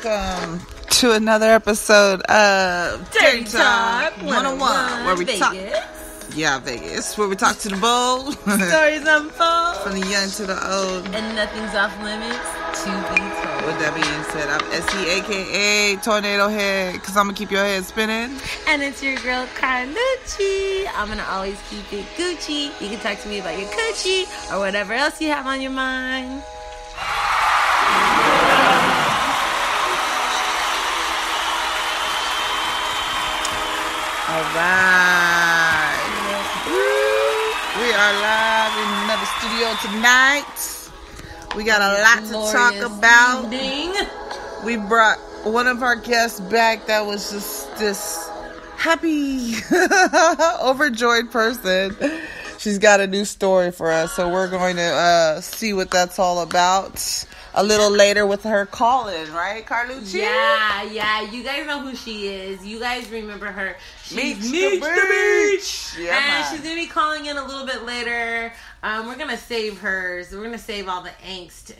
Welcome to another episode of Dirty Talk 101 where we Vegas. talk. Yeah, Vegas, where we talk to the bold, Stories unfold, from the young to the old, and nothing's off limits to be told. With that being said, I'm SE, aka Tornado Head, because I'm gonna keep your head spinning. And it's your girl Carlucci. I'm gonna always keep it Gucci. You can talk to me about your coochie or whatever else you have on your mind. All right. We are live in another studio tonight. We got a lot to talk about. Evening. We brought one of our guests back that was just this happy, overjoyed person. She's got a new story for us, so we're going to see what that's all about a little later with her call-in, right, Carlucci? Yeah. You guys know who she is. You guys remember her. Meech She's the Beech. Yeah, and man. she's going to be calling in a little bit later. We're going to save hers. We're going to save all the angst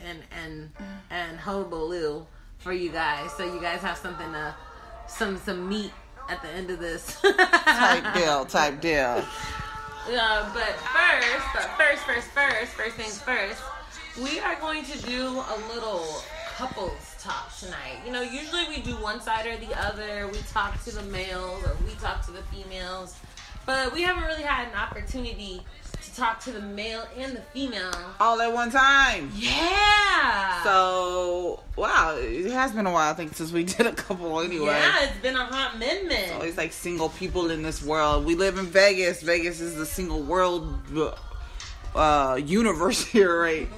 and hullabaloo for you guys. So you guys have something to, some meat at the end of this. Type deal. But first things first, we are going to do a little couples talk tonight. You know, usually we do one side or the other. We talk to the males or we talk to the females. But we haven't really had an opportunity to talk to the male and the female All at one time. Yeah. So, wow, it has been a while, I think, since we did a couple anyway. Yeah, it's been a hot minute. There's always like single people in this world. We live in Vegas. Vegas is the single world universe here, right?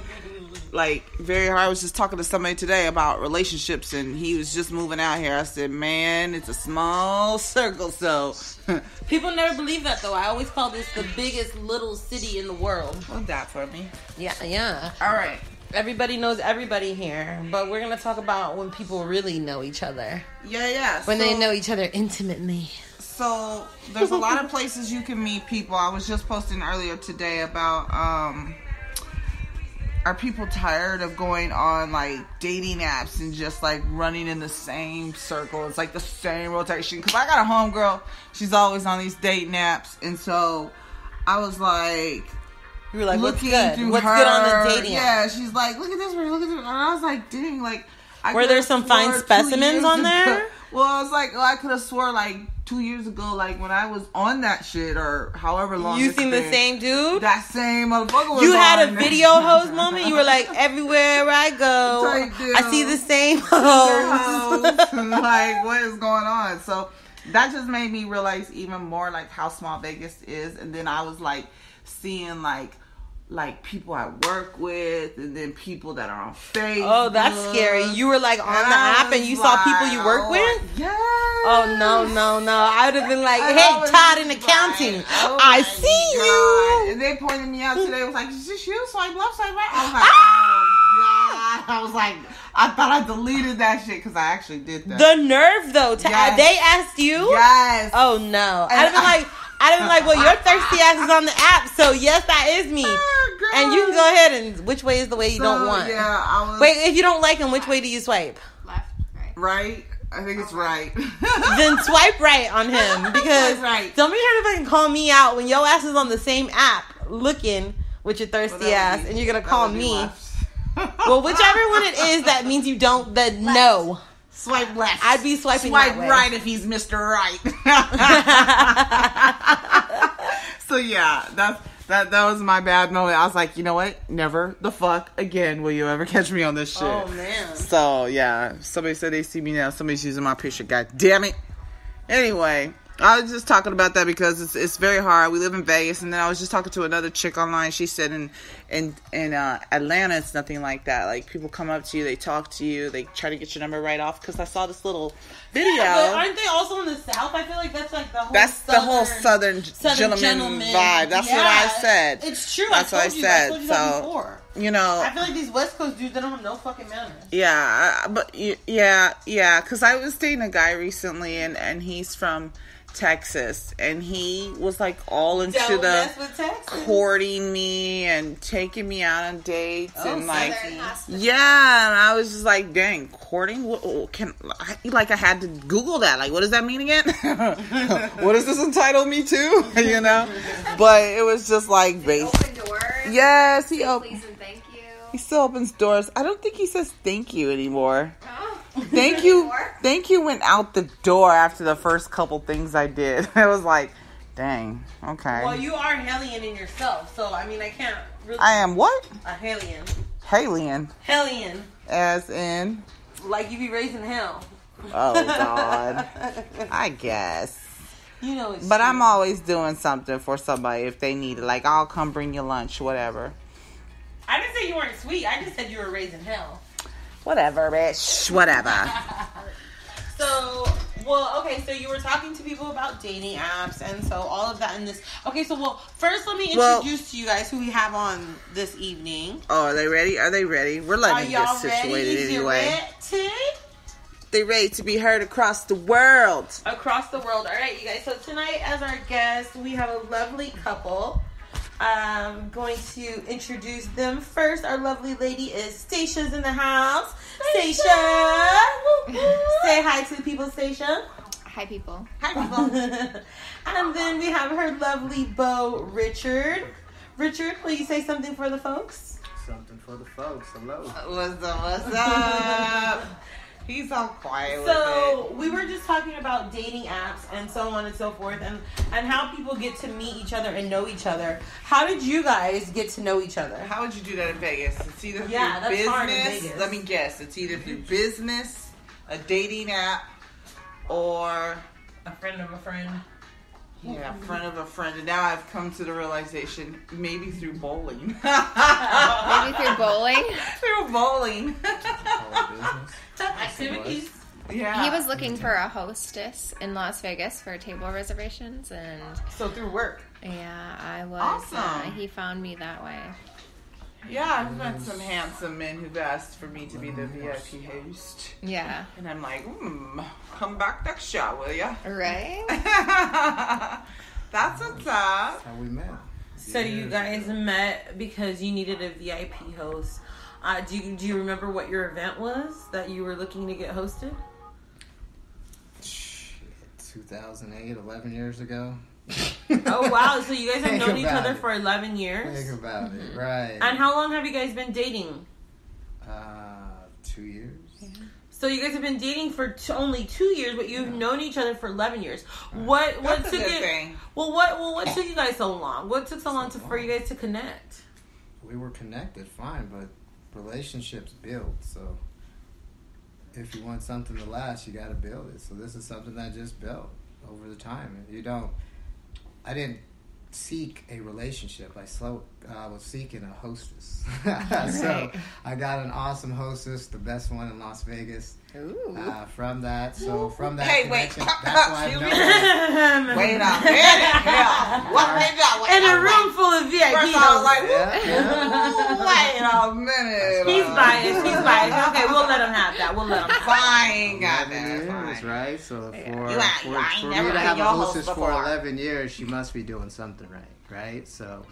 Like, very hard. I was just talking to somebody today about relationships, and he was just moving out here. I said, man, it's a small circle, so... People never believe that, though. I always call this the biggest little city in the world. Hold that for me. Yeah. All right. Everybody knows everybody here, but we're going to talk about when people really know each other. Yeah. When they know each other intimately. So, there's a lot of places you can meet people. I was just posting earlier today about, are people tired of going on, like, dating apps and just, like, running in the same circle? It's, like, the same rotation. Because I got a homegirl. She's always on these dating apps. And so, I was, like... You were like, what's looking good? through What's her, good on the dating app? Yeah, she's like, look at this one, look at this one. And I was like, dang, like... Were there some fine specimens on there? Well, I was like, I could have swore, like, 2 years ago, like, when I was on that shit, or however long you seen the same dude? That same motherfucker was You had on a video host moment? You were like, everywhere I go, I see the same host. Like, what is going on? So, that just made me realize even more, like, how small Vegas is. And then I was, like, seeing, like people I work with, and then people that are on Facebook. Oh, that's scary. You were like on the app and you saw people you work with? Yes. Oh, no. I would have been like, hey, Todd in accounting. I see you. And they pointed me out today. It was like, is this you? Swipe left, swipe right. I was like, oh, God. I was like, I thought I deleted that shit because I actually did that. The nerve, though. They asked you? Yes. Oh, no. I'd have been like, well, your thirsty ass is on the app, so yes, that is me. Oh, and you can go ahead and which way is the way you don't want? Yeah, Wait, if you don't like him, which way do you swipe? Left, right. Right? I think it's right. Then swipe right on him, because don't be trying to fucking call me out when your ass is on the same app looking with your thirsty ass, and you're gonna call me. Well, whichever one it is, that means you don't. No. Swipe left. I'd be swiping Swipe that way. right if he's Mr. Right. So yeah, that was my bad moment. I was like, you know what? Never the fuck again will you ever catch me on this shit. Oh man. So yeah, somebody said they see me now. Somebody's using my picture. God damn it. Anyway, I was just talking about that because it's very hard. We live in Vegas, and then I was just talking to another chick online. She said in Atlanta, it's nothing like that. Like, people come up to you, they talk to you, they try to get your number right off. Because I saw this little video. Yeah, but aren't they also in the South? I feel like that's like the whole. That's the whole Southern gentleman vibe. That's what I said. It's true. That's what I said. I told you that before. you know. I feel like these West Coast dudes, they don't have no fucking manners. Yeah, because I was dating a guy recently, and he's from Texas, and he was like all into courting me and taking me out on dates and like, yeah, and I was just like, dang, courting? I had to Google that. Like, what does that mean again? What does this entitle me to? You know, but it was just like, open doors. Yes, please and thank you. He still opens doors. I don't think he says thank you anymore. Oh. Thank you went out the door after the first couple things I did. I was like, dang, okay. Well, you are hellion in yourself, so I mean, I can't really. I am what? A hellion. Hellion. As in? Like you be raising hell. Oh, God. I guess. You know it's But true. I'm always doing something for somebody if they need it. Like, I'll come bring you lunch, whatever. I didn't say you weren't sweet. I just said you were raising hell. Whatever, bitch. Whatever. So you were talking to people about dating apps, and so all of that in this. Okay, so first let me introduce to you guys who we have on this evening. Oh, are they ready? Are they ready? We're letting them get situated anyway. They ready to be heard across the world. Across the world. All right, you guys. So tonight, as our guest, we have a lovely couple. I'm going to introduce them first. Our lovely lady is Stacia's in the house. Stacia! Say hi to the people, Stacia. Hi, people. Hi, people. And then we have her lovely beau, Richard. Richard, will you say something for the folks? Something for the folks. Hello. What's up? He's all quiet with it. So, we were just talking about dating apps and so on and so forth, and how people get to meet each other and know each other. How did you guys get to know each other? How would you do that in Vegas? It's either through that's business. hard in Vegas. Let me guess. It's either through business, a dating app, or a friend of a friend. Yeah, friend of a friend. And now I've come to the realization, maybe through bowling. Maybe through bowling? Through bowling. Activities. Yeah. He was looking for a hostess in Las Vegas for table reservations, and so through work. Yeah, I was. Awesome. He found me that way. Yeah, I've met some handsome men who've asked for me to be the VIP host. Yeah. And I'm like, come back next year, will ya? Right? That's what's up. That's how we met. So you guys met because you needed a VIP host. Do you remember what your event was that you were looking to get hosted? 2008, 11 years ago. Oh, wow. So you guys have known each other for 11 years? Think about it, right. And how long have you guys been dating? 2 years. Yeah. So you guys have been dating for only 2 years, but you've known each other for 11 years. What That's took a good it? thing. Well, what took you guys so long? What took so long for you guys to connect? We were connected, fine, but relationships build. So if you want something to last, you got to build it. So this is something that just built over the time. I didn't seek a relationship. I was seeking a hostess. So I got an awesome hostess, the best one in Las Vegas. Ooh. From that Hey, wait. connection, that's why I've known. Wait a minute. Hell, what they got? In a room full of VIP First I was hosts. like, Yeah. wait a minute. He's biased. Okay, we'll let him have that. We'll let him. Fine, got 11 that. years, Fine. right? So You for ain't me never to been have a your host hostess for before. 11 years, she must be doing something right? So,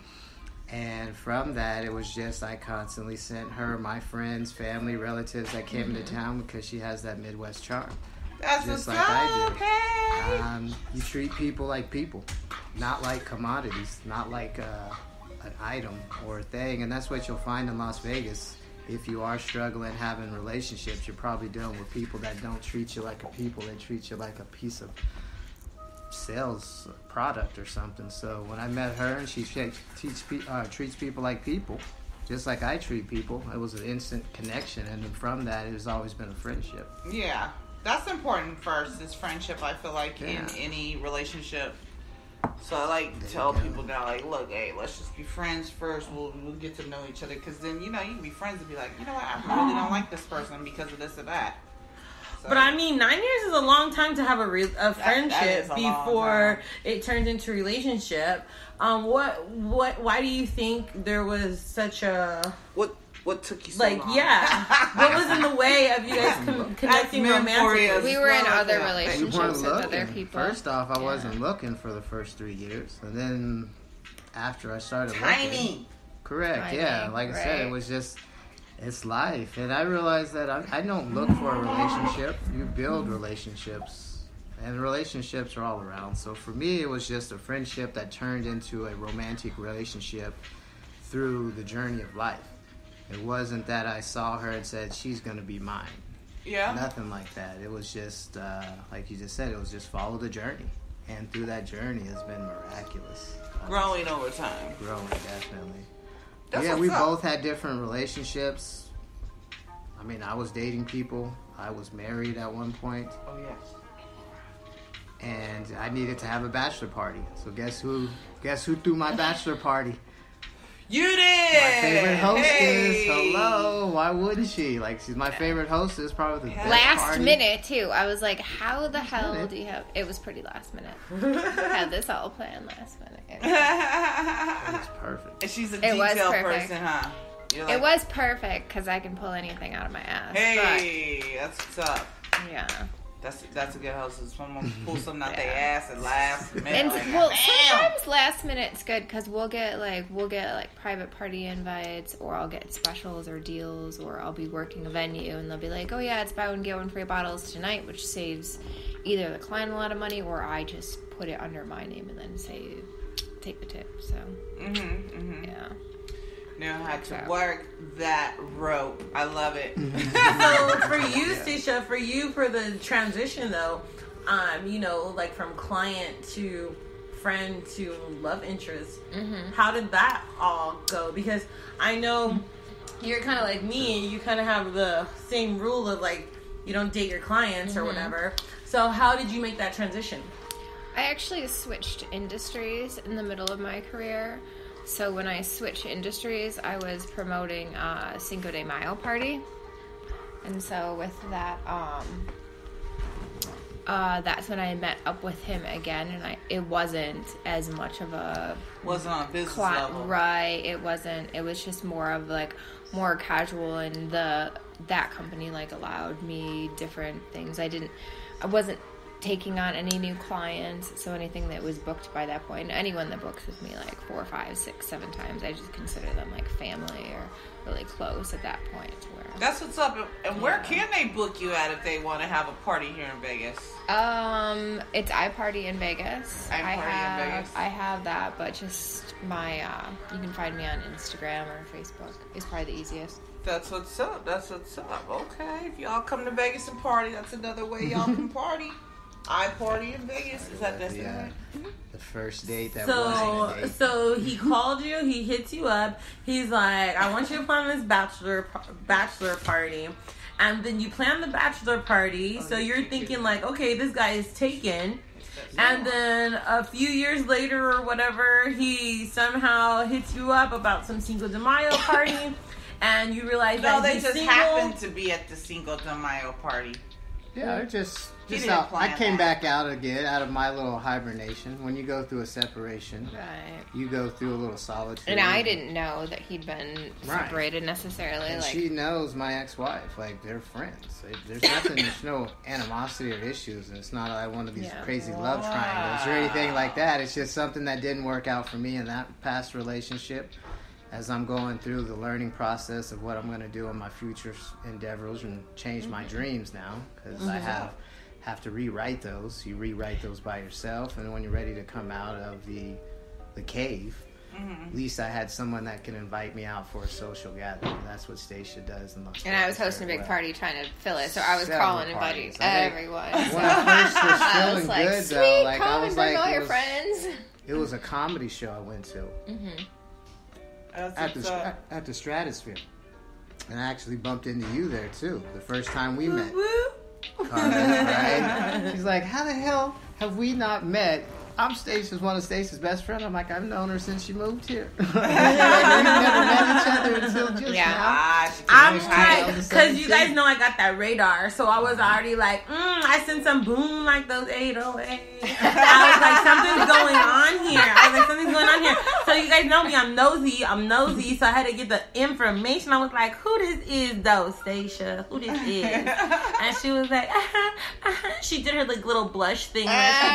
and from that, it was just I constantly sent her my friends, family, relatives that came into town because she has that Midwest charm. That's Just what's like up, I do. hey. You treat people like people, not like commodities, not like an item or a thing. And that's what you'll find in Las Vegas. If you are struggling having relationships, you're probably dealing with people that don't treat you like a people. They treat you like a piece of sales product or something. So when I met her and she treats people like people, just like I treat people, it was an instant connection. And then from that, it has always been a friendship. Yeah, that's important first, is friendship, I feel like, in Yeah. any relationship. So I like to tell people now, like, look, hey, let's just be friends first. We'll get to know each other. Because then, you can be friends and be like, you know what, I really don't like this person because of this or that. So. But I mean, 9 years is a long time to have a friendship before it turns into a relationship. Why do you think there was such a... What took you so long? What was in the way of you guys connecting romantically? We were in other relationships with other people. First off, I wasn't looking for the first 3 years. And then after I started looking... Correct, yeah. Like I said, it was just... It's life. And I realized that I don't look for a relationship. You build relationships. And relationships are all around. So for me, it was just a friendship that turned into a romantic relationship through the journey of life. It wasn't that I saw her and said, she's going to be mine. Yeah. Nothing like that. It was just, like you just said, it was just follow the journey. And through that journey, it's been miraculous. Growing over time. Growing, definitely. We both had different relationships. I mean, I was dating people. I was married at one point. Oh, yes. And I needed to have a bachelor party. So guess who threw my bachelor party? You did! My favorite hostess. Hello. Why wouldn't she? Like, she's my favorite hostess. Probably the best last party. Minute, too. I was like, how the hell do you have... It was pretty last minute. Had this all planned last minute. It was perfect. And she's a detail person, huh? Like, it was perfect, because I can pull anything out of my ass. Hey, that's what's up. Yeah. That's a good hostess. Someone pull something out their ass at last minute. And sometimes last minute's good because we'll get private party invites, or I'll get specials or deals, or I'll be working a venue and they'll be like, oh yeah, it's buy one get one free bottles tonight, which saves either the client a lot of money, or I just put it under my name and then say take the tip. So yeah. Know how to work that rope. I love it. So for you, Stacia, for the transition though, like from client to friend to love interest, how did that all go? Because I know you're kind of like me, you kind of have the same rule of like, you don't date your clients or whatever. So how did you make that transition? I actually switched industries in the middle of my career. So when I switched industries, I was promoting a Cinco de Mayo party. And so with that, that's when I met up with him again. And it wasn't as much of a... Wasn't on a business level. Right. It wasn't. It was just more of like, more casual. And that company like allowed me different things. I wasn't taking on any new clients, so anything that was booked by that point, anyone that books with me like 4, 5, 6, 7 times, I just consider them like family or really close at that point. That's what's up. And where can they book you at if they want to have a party here in Vegas? It's iParty in Vegas. I have that, but just my you can find me on Instagram or Facebook. It's probably the easiest. That's what's up. Okay, if y'all come to Vegas and party, that's another way y'all can party. iParty in Vegas. Is that right? The first date that wasn't a date. So he called you, he hits you up, he's like, I want you to plan this bachelor party. And then you plan the bachelor party, so you're thinking like, okay, this guy is taken. And then a few years later or whatever, he somehow hits you up about some Cinco de Mayo party. And you realize that they he's just single. happened to be at the Cinco de Mayo party. Yeah, just out. I came back out again, out of my little hibernation. When you go through a separation, you go through a little solitude. And I didn't know that he'd been separated necessarily. And she knows my ex-wife. Like, they're friends. There's nothing, there's no animosity or issues. And it's not like one of these crazy love triangles or anything like that. It's just something that didn't work out for me in that past relationship. As I'm going through the learning process of what I'm going to do in my future endeavors and change my dreams now, because I have to rewrite those. You rewrite those by yourself, and when you're ready to come out of the cave, at least I had someone that can invite me out for a social gathering. That's what Stacia does in Las Vegas. And I was hosting a big party trying to fill it, so I was calling, inviting everyone. When I first was feeling like, good, though, like come I was like, all your friends. It was a comedy show I went to. At the Stratosphere. And I actually bumped into you there too, the first time we met. Right? She's like, how the hell have we not met? I'm one of Stacia's best friends. I'm like, I've known her since she moved here. Like, we've never met each other until just now. gosh. I'm right, because you guys know I got that radar, so I was already like, I sent some boom like those 808. I was like, something's going on here. So you guys know me, I'm nosy, so I had to get the information. I was like, who this is though, Stacia? Who this is? And she was like, she did her like little blush thing that she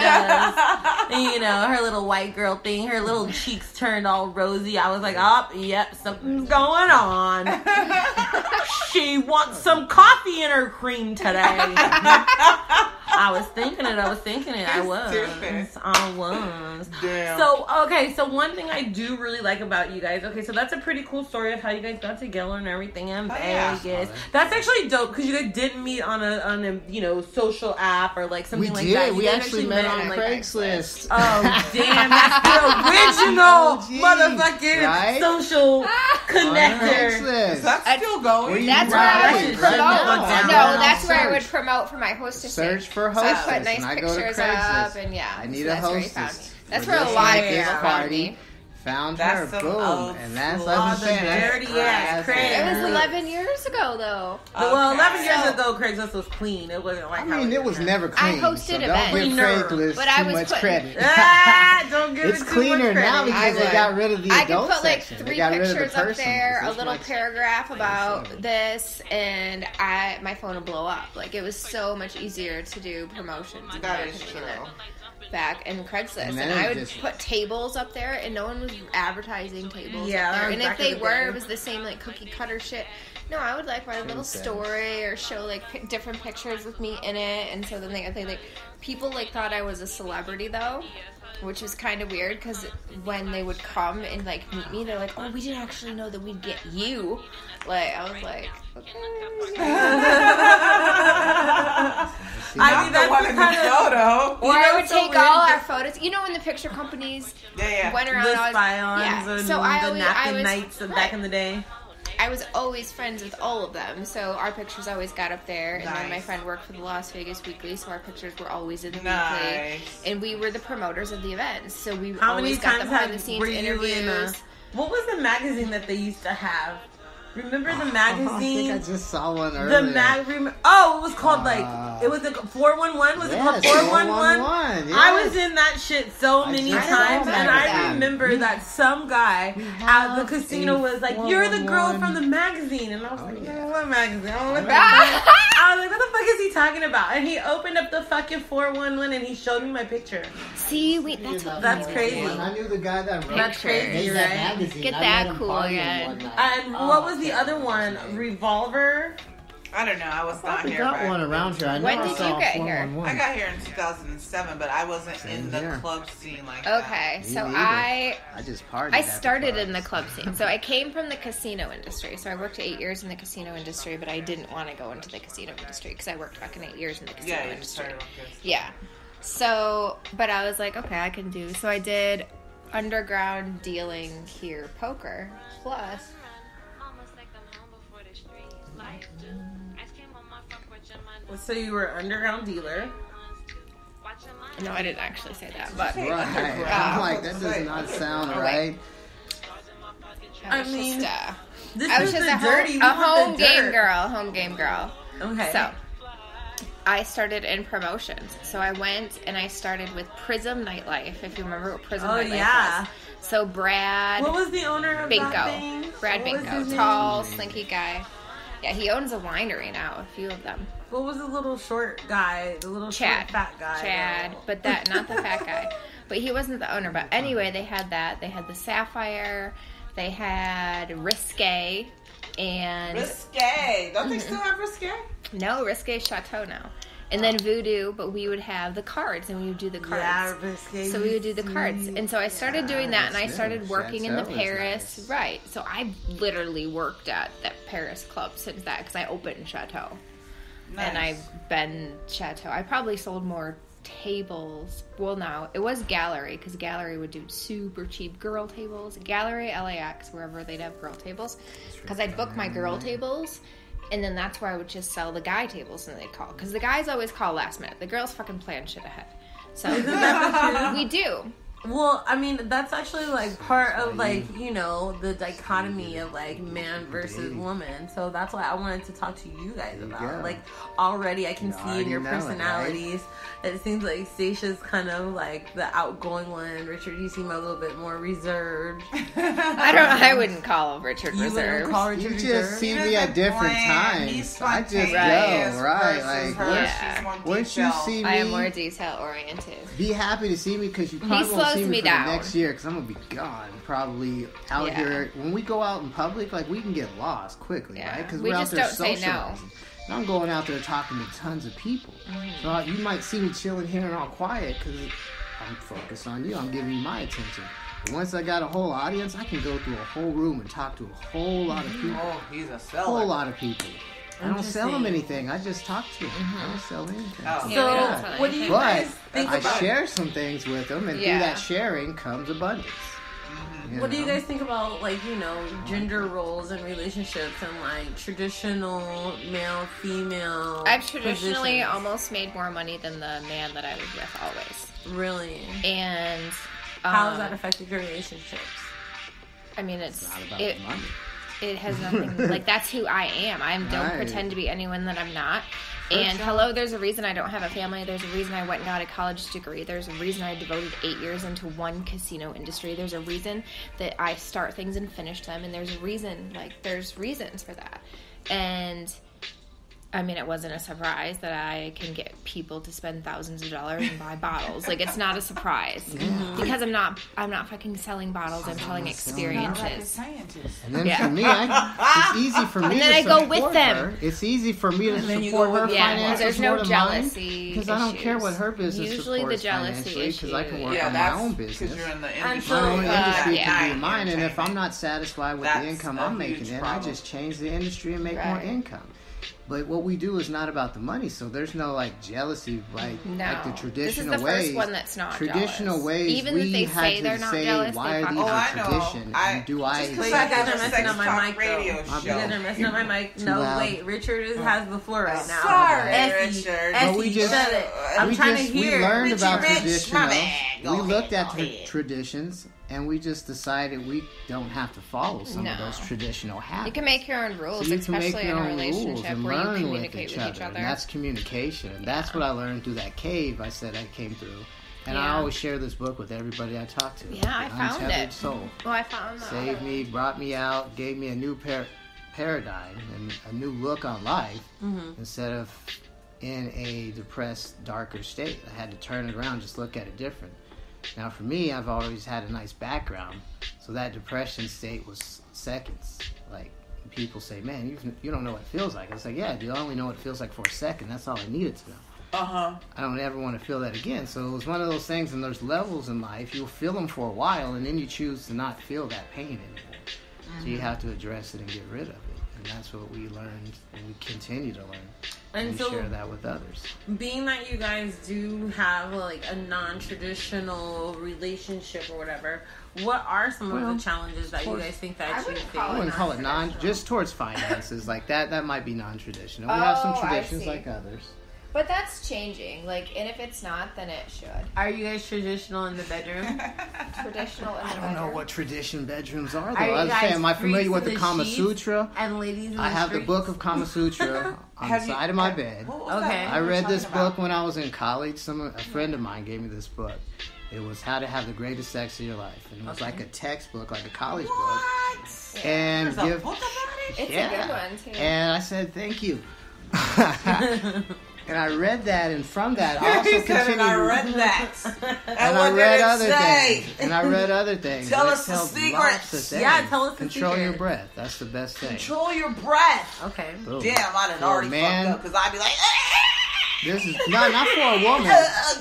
does. And, you know, her little white girl thing, her little cheeks turned all rosy. I was like, yep, something's going on. She wants some coffee in her cream today. I was thinking it. I was. Damn. So, okay, so one thing I do really like about you guys, okay, so that's a pretty cool story of how you guys got together and everything in Vegas. Yeah. That's actually dope, because you guys didn't meet on a you know, social app or like something like that. We actually met on like, Craigslist. Oh, damn, that's the original motherfucking social connector. That's still going. That's where I would promote. That's where I would promote for my hostess. Search for hostess. So I put nice pictures up, and I need so a hostess. That's where a lot of people found me. Found her, boom, and that's dirty ass Craig. It was 11 years ago, though. Well, 11 years ago, Craigslist was clean. It wasn't like it was never clean. I hosted so events. Don't give Craigslist too much credit. Don't give it's cleaner now because they got rid of the adult section. I could put like 3 pictures up there, a little paragraph about this, and my phone would blow up. Like, it was so much easier to do promotions. That is true. Back in Craigslist, and I would put tables up there, and no one was advertising tables up there. And if they were, it was the same like cookie cutter shit. No, I would like write a little story or show like different pictures with me in it, and so then they like people like thought I was a celebrity though, which was kind of weird because when they would come and like meet me, they're like, "Oh, we didn't actually know that we'd get you." Like I was like, okay. I mean, that's the kind of photo. Or I would take all our photos. You know when the picture companies went around, the Spions and so the Napkin Nights back in the day. I was always friends with all of them, so our pictures always got up there. And then my friend worked for the Las Vegas Weekly, so our pictures were always in the Weekly. And we were the promoters of the events, so we always got the behind-the-scenes interviews. What was the magazine that they used to have? Remember the magazine? I think I just saw one earlier. It was called it was a 411. Was it called 411? Yes. I was in that shit so many times, and I remember that some guy at the casino was like, "You're the girl from the magazine," and I was like, "What magazine? I was like, what the fuck is he talking about? And he opened up the fucking 411 and he showed me my picture. See, that's crazy. I knew the guy that wrote That's crazy, right? Get that cool again. And what was the other one? Revolver? I don't know. I was not here. I got one around here. When did you get here? I got here in 2007, but I wasn't in the club scene like that. Okay, so I just partied. I started in the club scene. So I came from the casino industry. So I worked 8 years in the casino industry, but I didn't want to go into the casino industry because I worked fucking 8 years in the casino industry. Yeah. So, but I was like, okay, I can do. So I did underground dealing here, poker, plus. So you were an underground dealer. No, I didn't actually say that, but right. I'm like, that does not sound right. I mean, I was just a home game girl. Okay. So I started in promotions. So I went and I started with Prism Nightlife, if you remember what Prism Nightlife was. So Brad. What was the owner of that thing? Brad Binko, tall, slinky guy. Yeah, he owns a winery now, a few of them. What was the little short guy? The little short fat guy? Chad, but not the fat guy. But he wasn't the owner. But anyway, they had that. They had the Sapphire. They had Risque. And Risque. Don't they still have Risque? No, Risque Chateau now. And then Voodoo, but we would have the cards, and we would do the cards. Yeah, Risque. So we would do the cards. And so I started doing that, and I started working in the Paris. Nice. Right. So I literally worked at that Paris club since that, because I opened Chateau. Nice. And I've been Chateau. I probably sold more tables. Well, no, it was Gallery, because Gallery would do super cheap girl tables. Gallery, LAX, wherever they'd have girl tables. Because I'd book my girl tables, and then that's where I would just sell the guy tables, and they'd call. Because the guys always call last minute. The girls fucking plan shit ahead. So we do. Well, I mean, that's actually like part of like, you know, the dichotomy of like man versus woman. So that's why I wanted to talk to you guys about. Like, already I can see in your personalities that it seems like Stacia's kind of like the outgoing one. Richard, you seem a little bit more reserved. I wouldn't call Richard You reserved. wouldn't call Richard You reserved? just see me at different times. I just go, right? Like, once you see me, I am more detail oriented. be happy to see me because you probably won't see me for down. the next year because I'm gonna be gone probably out here. When we go out in public, like we can get lost quickly, right? Because we're out there socializing. And I'm going out there talking to tons of people. So you might see me chilling here and all quiet because I'm focused on you. I'm giving you my attention. But once I got a whole audience, I can go through a whole room and talk to a whole lot of people. Oh, he's a seller. A whole lot of people. I don't sell them anything. I just talk to them. I don't sell anything. So, what do you guys think about? I share some things with them, and through that sharing comes abundance. What do you guys think about, like, you know, gender roles and relationships and, like, traditional male, female I've traditionally positions? almost made more money than the man that I was with always. Really? And how has that affected your relationships? I mean, it's not about the money. It has nothing, like, that's who I am. I don't pretend to be anyone that I'm not. And hello, there's a reason I don't have a family. There's a reason I went and got a college degree. There's a reason I devoted 8 years into one casino industry. There's a reason that I start things and finish them. And there's a reason, like, there's reasons for that. And I mean, it wasn't a surprise that I can get people to spend thousands of dollars and buy bottles. Like, it's not a surprise because I'm not fucking selling bottles. I'm selling experiences. And then for me, it's easy for me. And then I go with them. Her. It's easy for me to support her finances. There's no jealousy because I don't care what her business usually supports the jealousy because I can work on my own business. Because you're in the industry. My own industry can be mine, and if I'm not satisfied with the income I'm making, then I just change the industry and make more income. But what we do is not about the money, so there's no like jealousy, like the traditional ways. This is the first one that's not traditional jealous. ways. Even if they say they're not jealous, why are these a tradition? And do I? You guys are messing up my mic. You guys are messing up my mic. No, wait, Richard has the floor right now. Sorry, Richard. Shut it. I'm trying to hear. We learned about traditional. We looked at traditions. And we just decided we don't have to follow some of those traditional habits. You can make your own rules, so especially in a relationship where you communicate with each other. And that's communication. And that's what I learned through that cave I said I came through. And I always share this book with everybody I talk to. Yeah, I found Untethered it. Soul. Well, I found that. Saved me, brought me out, gave me a new paradigm and a new look on life instead of in a depressed, darker state. I had to turn it around, just look at it different. Now, for me, I've always had a nice background, so that depression state was seconds. Like, people say, man, you don't know what it feels like. I was like, yeah, dude, I only know what it feels like for a second. That's all I needed to know. I don't ever want to feel that again. So it was one of those things, and there's levels in life. You'll feel them for a while, and then you choose to not feel that pain anymore. So you have to address it and get rid of it. And that's what we learned, and we continue to learn. And so, share that with others. Being that you guys do have like a non-traditional relationship or whatever, what are some of the challenges that you guys think that you face? I wouldn't call it just towards finances. Like that might be non-traditional. We have some traditions like others. But that's changing. Like, and if it's not, then it should. Are you guys traditional in the bedroom? Traditional in the bedroom. I don't know what tradition bedrooms are, though. I was saying, am I familiar with the Kama Sutra? And ladies in the I have the book of Kama Sutra on the side of my bed. Okay. I read this book when I was in college. A friend of mine gave me this book. It was How to Have the Greatest Sex of Your Life. And it was like a textbook, like a college book. And There's a book about it? It's a good one, too. And I said, thank you. And I read that, and from that, I also continued. And I read that. And I read other things. And I read other things. Tell us the secrets. Yeah, tell us the Control secret. your breath. That's the best thing. Control your breath. Okay. Boom. Damn, I done already fucked up because I'd be like, This is not for a woman.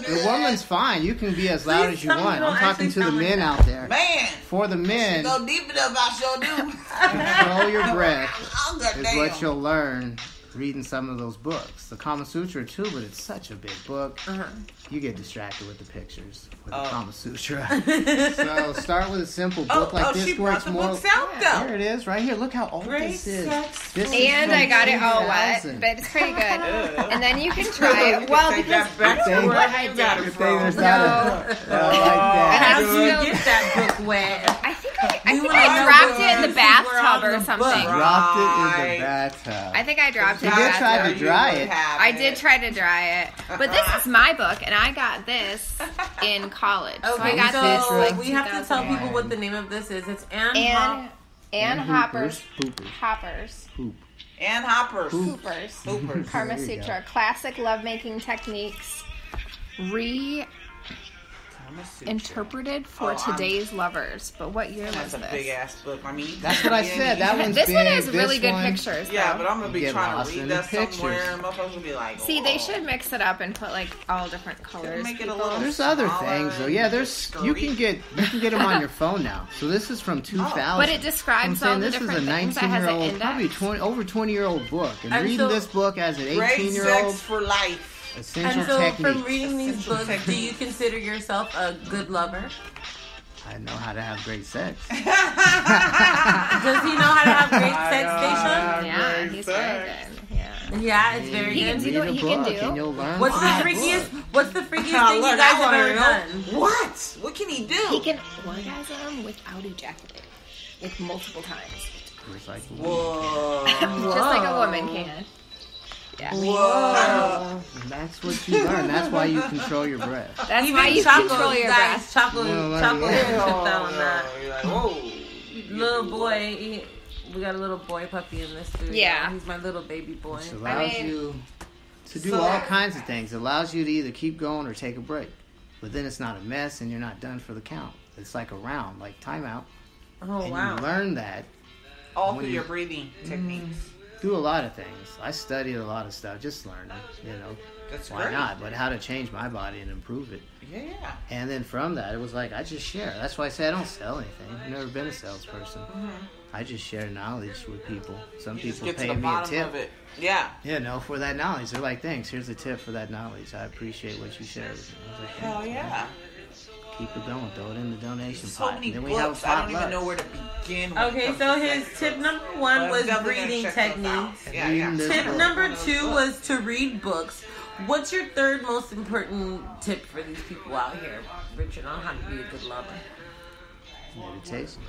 The woman's fine. You can be as loud as you want. I'm talking to the men out there. Man. For the men, go deep enough, I sure do. control your breath is what you'll learn reading some of those books. The Kama Sutra too, but it's such a big book. You get distracted with the pictures with the Kama Sutra. So start with a simple book like this, where it's more. Here it is, right here. Look how old this is. And I got it all wet, but it's pretty good. And then you can try it. Well, because what I did. How do you get that book wet? I think I dropped it in the bathtub or something. Dropped it in the bathtub. I think I dropped it in the You bathtub. did try to dry it. I did try to dry it. But this is my book, and I got this in college. Okay, so I got this like we have to tell people what the name of this is. It's Ann Hoppers. Hoopers. Hoppers. Hoop. And Hoppers. Hoopers. Karma Sutra. Classic lovemaking techniques. Interpreted for today's lovers. But what year was this? That's a big ass book. I mean, that's what I said. That one's this big. one has really good pictures. Yeah, though. but I'm gonna be trying to read that pictures. somewhere, and motherfuckers will be like, See, they should mix it up and put like all different colors. Make it a little There's other smaller things though. Yeah, there's you can get them on your phone now. So this is from 2000. But it describes all the this is different a things. It has an 19-year-old, index. probably over 20-year-old book, and reading so, this book as an great 18-year-old. sex for life. Essential And so, techniques. from reading these books, do you consider yourself a good lover? I know how to have great sex. Does he know how to have great sex, Station? Yeah, he's very good. Yeah, it's very He can good. do what he can do. And you'll learn What's the from that freakiest book. thing you guys have ever done? What? What can he do? He can orgasm without ejaculating, like multiple times, It's like, Whoa. just like a woman can. Yeah. Whoa. that's what you learn. That's why you control your breath. That's Even why you Choco, control your guys, breath. Choco Well, tripped Oh, out on that. you're like, whoa. Little boy, we got a little boy puppy in this studio. Yeah. He's my little baby boy. It allows you to do all kinds of things. It allows you to either keep going or take a break. But then it's not a mess and you're not done for the count. It's like a round, like timeout. Oh, And wow. you learn that. All through your breathing techniques. Do a lot of things. I studied a lot of stuff, just learning, That's Why great. not? But how to change my body and improve it. Yeah. And then from that, it was like, I just share. That's why I say I don't sell anything. I've never been a salesperson. I just share knowledge with people. Some You just people get to pay the me a bottom tip. of it. Yeah. For that knowledge. They're like, thanks, here's a tip for that knowledge. I appreciate what you shared with me. I was like, Hell yeah. keep it going. Throw it in the donation So pot. many And then we have a books. I pot don't even left. know where to begin. Okay, so his tip number one was breathing techniques. Yeah. Tip number 2 was to read books. What's your third most important tip for these people out here, Richard, on how to be a good lover? Meditation.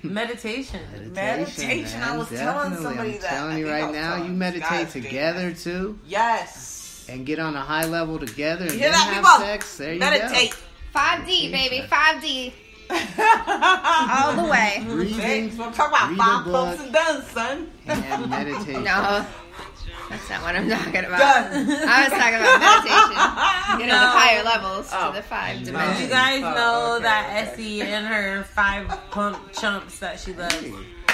Meditation. Meditation. Man, I was telling definitely. somebody I'm that. telling you right now, you meditate together too, Yes. and get on a high level together, and You hear then that, have people? sex. There you Meditate. 5D, baby, 5D. All the way. go. Breathing, So I'm talking about read 5 a book, pumps and done, son. and meditation. No, that's not what I'm talking about. Done. I was talking about meditation. You know, the higher levels Oh. to the 5 You dimensions. guys know okay, that okay. Essie and her 5 pump chumps that she loves.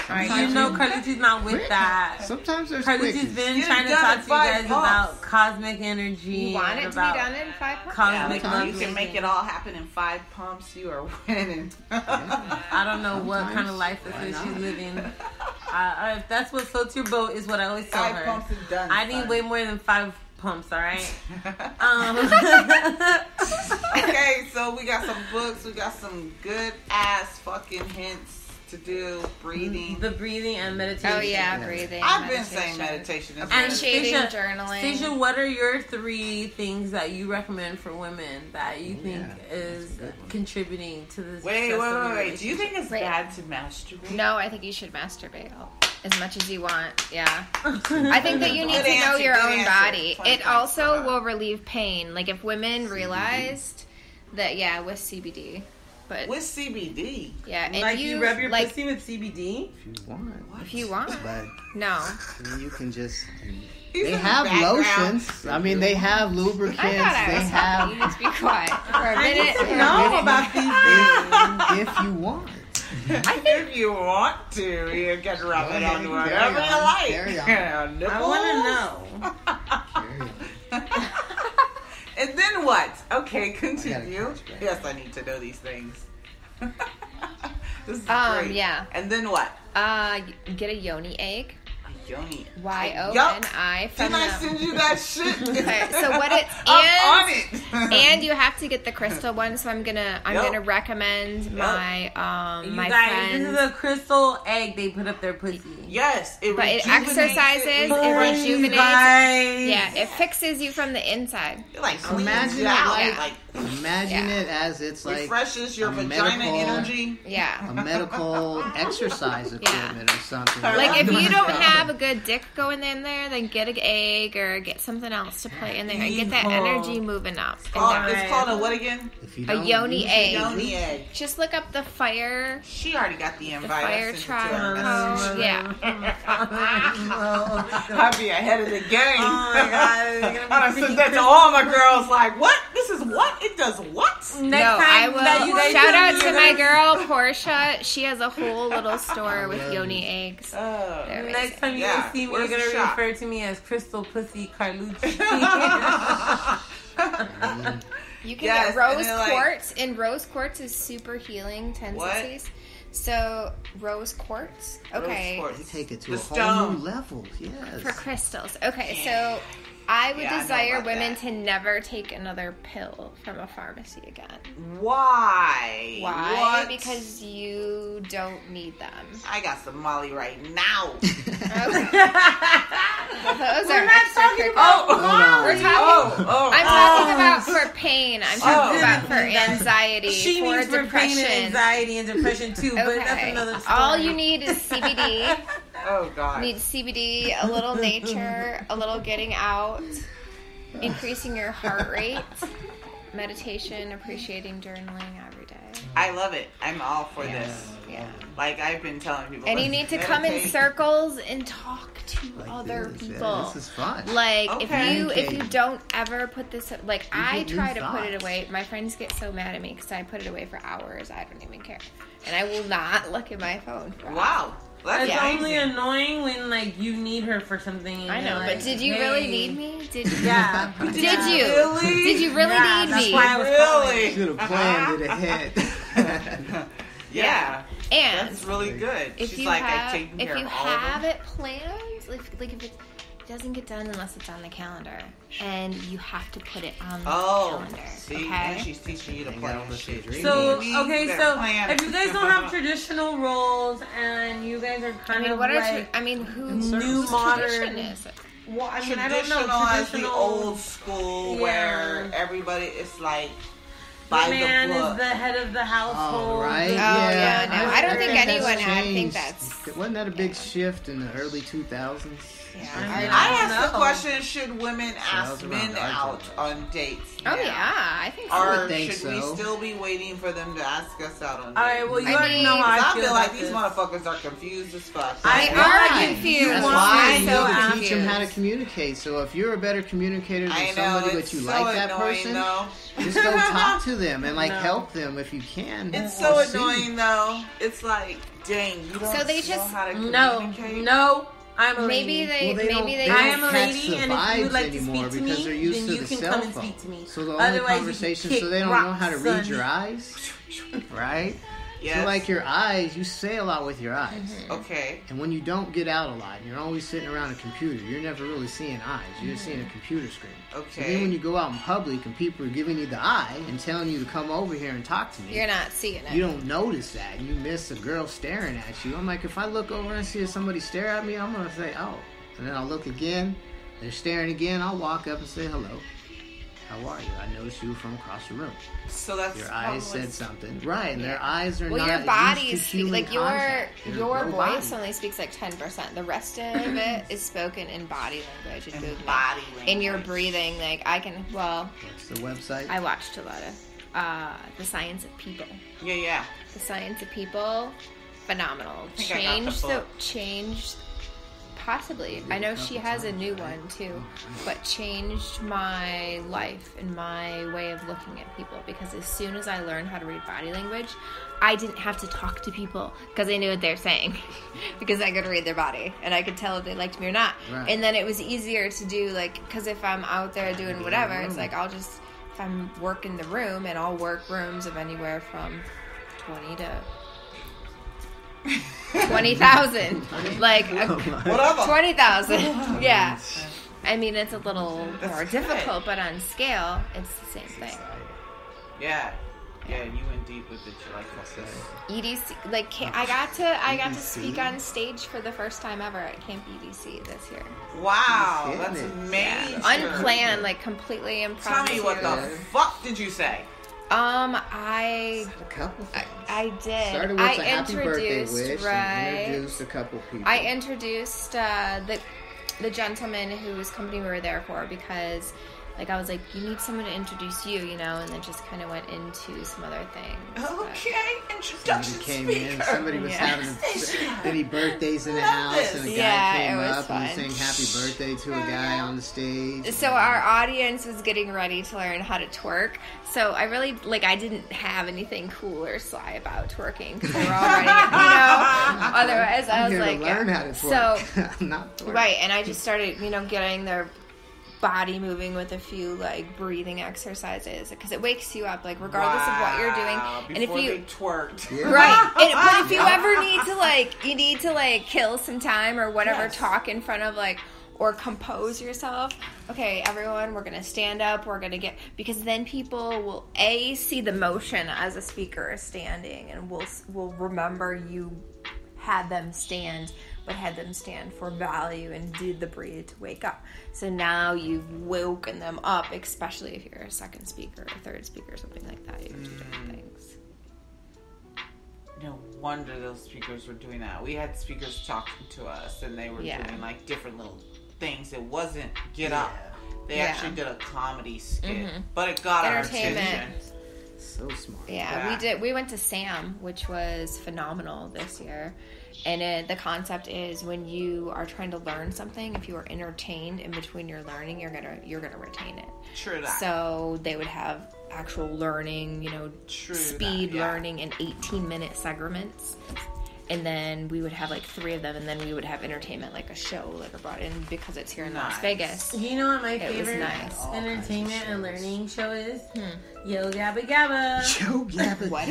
Right, you Sometimes know Carlitu's not with that. Sometimes there's Carlitu's quickies. been Get it trying to done talk in to you 5 guys pumps. about cosmic energy. You want it and to be about done in 5 pumps? cosmic Yeah, love. you can make it all happen in 5 pumps. You are winning. I don't know what kind of life this is she's living. If that's what floats your boat, is what I always tell 5 her. pumps and done. I need son. way more than 5 pumps, alright? Okay, so we got some books. We got some good ass fucking hints to do. Breathing. The breathing and meditation. Oh, yeah, breathing. I've been saying meditation. And Appreciating, Stacia, journaling. Stacia, what are your 3 things that you recommend for women that you think is contributing to this? Wait. Do you think it's bad to masturbate? No, I think you should masturbate as much as you want. Yeah. I think that you need to know your own body. It also will relieve pain. Like if women realized that, with CBD. But With CBD. yeah, and Like you rub your like pussy with CBD? If you want. if you want. But No. you can just. He's They in the have background. lotions. I mean, they have lubricants. I thought I They was have. talking. You need to be quiet for a I minute. need to know about these things. If you want. If you want to, you can rub it on whatever you like. Carry on. Nipples. I want to know. And then what? Okay, continue. catch breath. Yes, I need to know these things. This is great. Yeah. And then what? Get a yoni egg. Yoni. YONI from Didn't I send you that shit? Okay, so what it's I'm on it. and you have to get the crystal one. So I'm gonna recommend my You my guys, friends. this is a crystal egg they put up their pussy. Yes, But it exercises, it rejuvenates. Yeah, it fixes you from the inside. It like cleans Imagine you it out. like- Imagine it as it's like refreshes your a vagina medical- energy. Yeah. a medical exercise equipment or something. Like if you don't have a good dick going in there, then get an egg or get something else to put in there and get that energy moving up. It's called a what again? If you A don't yoni use it, egg. Yoni egg. Just look up the fire. She already got the The invite. fire I sent it to her. trial. Yeah. I'd be ahead of the game. Oh my god. I sent that to all my girls. Like, what? This is what? It does what? Next I time will. that you guys Shout out do, to you're my gonna- girl Portia. She has a whole little store with yoni eggs. They're Next amazing. time you Yeah, guys see me, where's you're the gonna shop? refer to me as Crystal Pussy Carlucci. You can Yes, get rose and they're like- quartz, and rose quartz is super healing tendencies. So rose quartz, okay, Rose They quartz. take it to The a whole stone. new level. Yes. for crystals. Okay, so I would Yeah, I know desire about women that. to never take another pill from a pharmacy again. Why? Why? What? Because you don't need them. I got some Molly right now. Those We're are not extra talking critical. about We're talking. I'm talking about for pain. I'm talking about for anxiety, She for means for pain and depression. anxiety and depression too, but that's Okay. another story. All you need is CBD. Oh God. Need CBD, a little nature, a little getting out, increasing your heart rate, meditation, appreciating journaling every day. I love it. I'm all for this. Yeah. Like I've been telling people. And you let's need to come in meditate. circles and talk to Like other this. Yeah, people. this is fun. Like Okay. if you don't ever put this, like I get new try to put it thoughts. away. My friends get so mad at me because I put it away for hours. I don't even care, and I will not look at my phone. For hours. Wow. That's It's amazing. only annoying when like you need her for something. And I know, you're but like, did you hey. really need me? Did you? Yeah. Did Yeah. you? Really? Did you really Yeah, need that's me? why I was Really? Should have planned it ahead. Yeah. And That's really good. if She's you like, I've have, taken if care you of all of have them. it planned, like if it doesn't get done unless it's on the calendar, and you have to put it on the Oh, calendar. see, okay. and she's teaching you to Hang plan out with shit. the dream. So We okay, better so plan. if you guys don't have traditional roles and you guys are I kind mean, of what are like who new whose modern? tradition is it? Well, I mean, I don't know. Traditional as the Traditional old school Yeah. where everybody is like by the man the is book. the head of the household. Oh, right? Oh, yeah, no, I don't think that's anyone had- I think changed. that's- Wasn't that a big shift in the early 2000s? Yeah. I I don't asked the know. question: should women ask was around men our out generation. on dates? Oh now? yeah, I think so. Or would think should we so. still be waiting for them to ask us out on dates? All right, well, you I already mean, know how I I feel feel like about these this. motherfuckers are confused as fuck. I They am are confused. That's want why me you so need to teach them how to confused. communicate. So if you're a better communicator than I know, somebody, it's but you so like that annoying, person, though. just go talk to them and like No. help them if you can. It's Or so see. annoying, though. It's like, dang, you don't So they know just- how to No, communicate. no, I'm a Maybe lady. they, Well, they maybe don't- they. they I don't am a catch lady, the and if you would vibes like to anymore speak to because me, they're used then to you the can cell come and phone. speak to me. So the only Otherwise, you conversation, kick so they don't know rocks, how to read son. your eyes, right? Yes. So like your eyes, you say a lot with your eyes. Okay. And when you don't get out a lot, and you're always sitting around a computer, you're never really seeing eyes. You're just seeing a computer screen. Okay. And then when you go out in public and people are giving you the eye and telling you to come over here and talk to me, You're not seeing it. you don't notice that. You miss a girl staring at you. I'm like, if I look over and see somebody stare at me, I'm going to say, oh. And then I'll look again. They're staring again. I'll walk up and say, hello. How are you? I noticed you from across the room. So that's Your eyes probably- said something. Right, and their eyes are Well, not your used body to speaks human like contact. They're your voice robotic. only speaks like 10%. The rest of it is spoken in body language and And movement. body language. In your breathing, like I can. Well, What's the website? I watched a lot of The Science of People. Yeah, yeah. The Science of People, phenomenal. think I got the book. Changed. Possibly. I know she has a new one too, but changed my life and my way of looking at people because as soon as I learned how to read body language, I didn't have to talk to people because I knew what they're saying because I could read their body and I could tell if they liked me or not. Right. And then it was easier to do because if I'm out there doing whatever, it's like I'll just, if I'm working the room and I'll work rooms of anywhere from 20 to 20,000. Like, Whatever. 20,000. Yeah. I mean, it's a little That's more good. difficult, but on scale, it's the same thing. Yeah. Yeah, you went deep with it. You like this. EDC, like I got to speak on stage for the first time ever at Camp EDC this year. Wow, You're that's hitting it. amazing. Unplanned, like completely Tell impromptu. me what the fuck did you say? I A couple things. I did. Started with I a happy birthday introduced wish right. and introduced a couple people. I introduced the gentleman whose company we were there for because, like, I was like, you need someone to introduce you, you know, and then just kind of went into some other things. Okay, introduction Somebody came speaker. in. Somebody was Yeah. having any birthdays in the Love house, this. and a guy Yeah, came it was up and was fun. saying happy birthday to a guy on the stage. So our audience was getting ready to learn how to twerk. So I really, like, I didn't have anything cool or sly about twerking because they were already, you know. Otherwise, I I'm was here like, to learn yeah. how to So, twerk. I'm not twerking. right, and I just started, you know, getting their body moving with a few, like, breathing exercises because it wakes you up, like, regardless of what you're doing. And if Before you... they twerked. Yeah. Right. But if you ever need to, like, you need to, like, kill some time or whatever, Yes. talk in front of, like, or compose yourself. Okay, everyone, we're going to stand up. We're going to get, because then people will, A, see the motion as a speaker is standing and will remember you had them stand, but had them stand for value and did the breathe to wake up. So now you've woken them up, especially if you're a second speaker or third speaker or something like that. You have to do different things. No wonder those speakers were doing that. We had speakers talking to us, and they were Yeah. doing like different little things. It wasn't get up. They Yeah. actually did a comedy skit, Mhm. but it got our Entertainment. attention. So smart. Yeah, Yeah. we went to SAM, which was phenomenal this year. And the concept is when you are trying to learn something, if you are entertained in between your learning, you're gonna retain it. True that. So they would have actual learning, you know, True speed that, yeah. learning in 18-minute segments. And then we would have like 3 of them, and then we would have entertainment, like a show, like brought in because it's here in Las Nice. Vegas. You know what my It was favorite nice. entertainment and learning show is? Yo Gabba Gabba. Yo Gabba. What?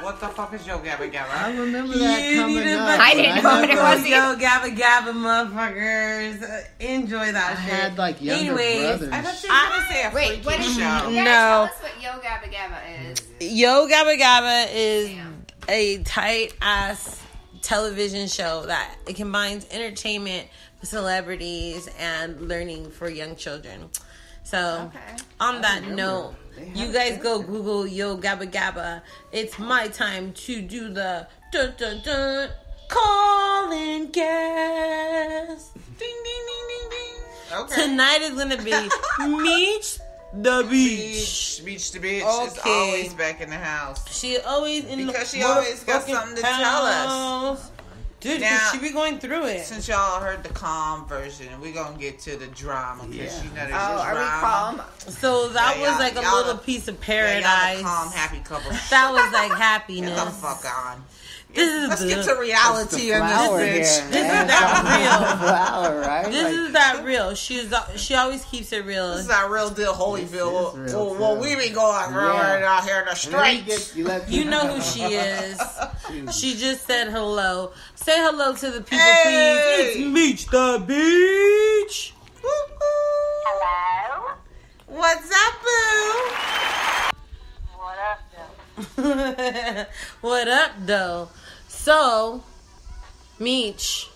What the fuck is Yo Gabba I Gabba? remember that You coming need to up. I didn't know what it was. Yo Gabba Gabba, motherfuckers. Enjoy that I shit. had like younger Anyways, brothers. I thought you were gonna say a Wait, freaky what is show. You gotta No. tell us what Yo Gabba Gabba is. Yo Gabba Gabba is Damn. a tight ass television show that it combines entertainment with celebrities and learning for young children. So Okay. on that remember. note, They had you a guys go character. Google Yo Gabba Gabba. It's my time to do the dun dun dun calling guest. Ding ding ding ding ding. Okay. Tonight is gonna be Meech the Beech. Meech the Beech is Okay. always back in the house. She always in Because the she always got motherfucking something to tell us. house. Dude, Now- 'cause she be going through it. Since y'all heard the calm version, we're gonna get to the drama because Yeah. you know there's Oh, are we drama. calm? So that Yeah, was y'all- like a y'all little the- piece of Yeah, paradise. y'all the calm, happy couple. That was like Get happiness. the fuck on. This is Let's the- get to reality in this flower bitch. here, This is man. that real. Flower, right? This Like, is that real. She always keeps it real. This is our real deal, Holyfield. This is real Well, too. we be going around out here in the and then streets. You know who she is. She just said hello. Say hello to the people, Hey! please. It's Meech the Beech. Hello? What's up, What up, though? What up, though? So, Meech,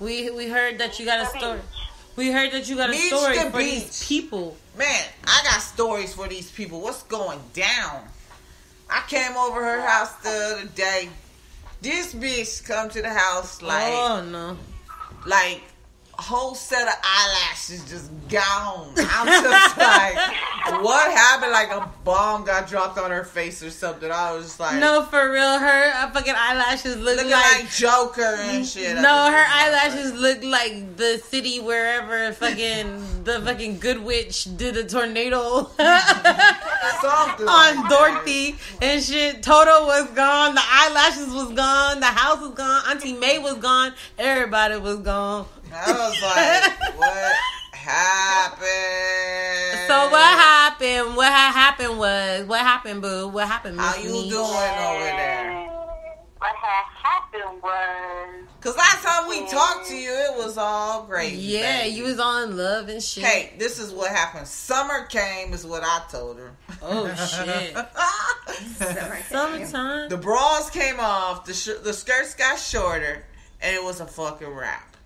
we heard that you got a story. We heard that you got a Meech story the for these Beech. people. boo? Man, I got stories for these people. What's going down? I came over her house the other day. This bitch come to the house like Oh no! a whole set of eyelashes just gone. I'm just like, what happened? Like a bomb got dropped on her face or something. I was just like, No, for real, her fucking eyelashes look looking like. like Joker and shit. No, her eyelashes look like the city wherever the fucking good witch did a tornado Something on like Dorothy and shit. Toto was gone, the eyelashes was gone, the house was gone, Auntie May was gone, everybody was gone. that. I was like, what happened? So what happened? What happened was what happened, boo? What happened? How Miss you Meech? doing over there? happened was... Because last time we talked to you, it was all great. Yeah, baby. you was all in love and shit. Hey, this is what happened. Summer came is what I told her. Oh, shit. Summertime. The bras came off, the skirts got shorter, and it was a fucking wrap.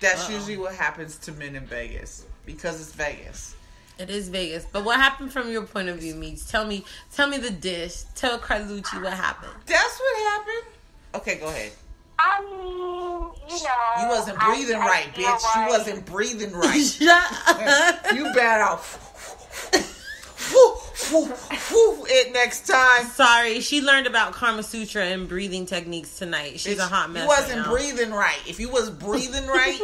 That's usually what happens to men in Vegas. Because it's Vegas. It is Vegas. But what happened from your point of view, Meech? Tell me the dish. Tell Carlucci what happened. That's what happened? Okay, go ahead. I mean, You wasn't breathing right, bitch. Like, You wasn't breathing right. Shut up. You better it next time. Sorry, she learned about Kama Sutra and breathing techniques tonight. She's a hot mess. You wasn't right now. breathing right. If you was breathing right,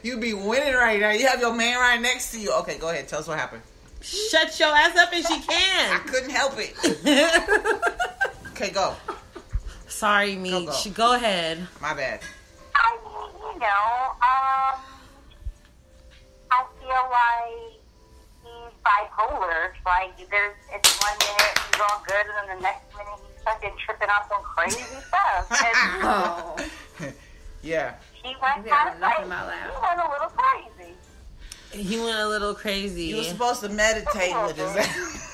you'd be winning right now. You have your man right next to you. Okay, go ahead. Tell us what happened. Shut your ass up and she I can. couldn't help it. Okay, go. Sorry, Meech. Go ahead. My bad. I feel like he's bipolar. Like, it's one minute he's all good, and then the next minute he's fucking tripping off some crazy stuff. And Yeah. he went kind of crazy. He went a little crazy. He went a little crazy. You were supposed to meditate with his ass.